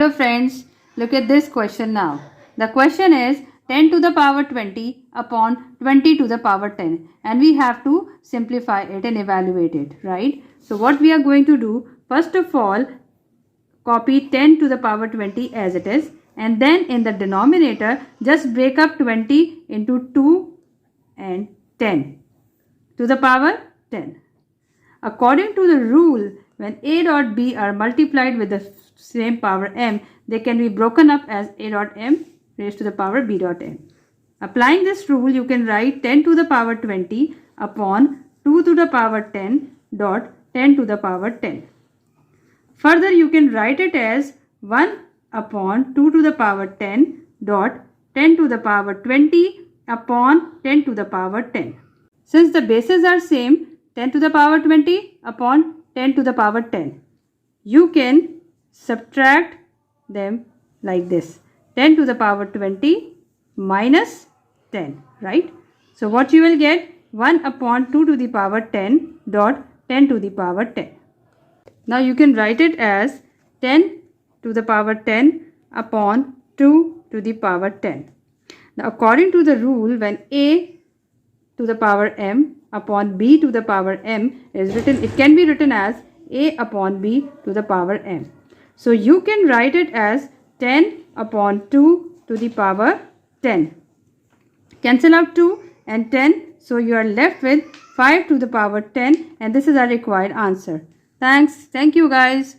Hello friends, look at this question now. The question is 10 to the power 20 upon 20 to the power 10 and we have to simplify it and evaluate it, right? So what we are going to do, first of all, copy 10 to the power 20 as it is, and then in the denominator just break up 20 into 2 and 10 to the power 10. According to the rule, when a dot b are multiplied with the same power m, they can be broken up as a dot m raised to the power b dot m. Applying this rule, you can write 10 to the power 20 upon 2 to the power 10 dot 10 to the power 10. Further, you can write it as 1 upon 2 to the power 10 dot 10 to the power 20 upon 10 to the power 10. Since the bases are same, 10 to the power 20 upon 10 to the power 10. You can subtract them like this. 10 to the power 20 minus 10, right? So what you will get? 1 upon 2 to the power 10 dot 10 to the power 10. Now you can write it as 10 to the power 10 upon 2 to the power 10. Now according to the rule, when a to the power m upon b to the power m is written, it can be written as a upon b to the power m. So you can write it as 10 upon 2 to the power 10. Cancel out 2 and 10. So you are left with 5 to the power 10, and this is our required answer. Thanks. Thank you guys.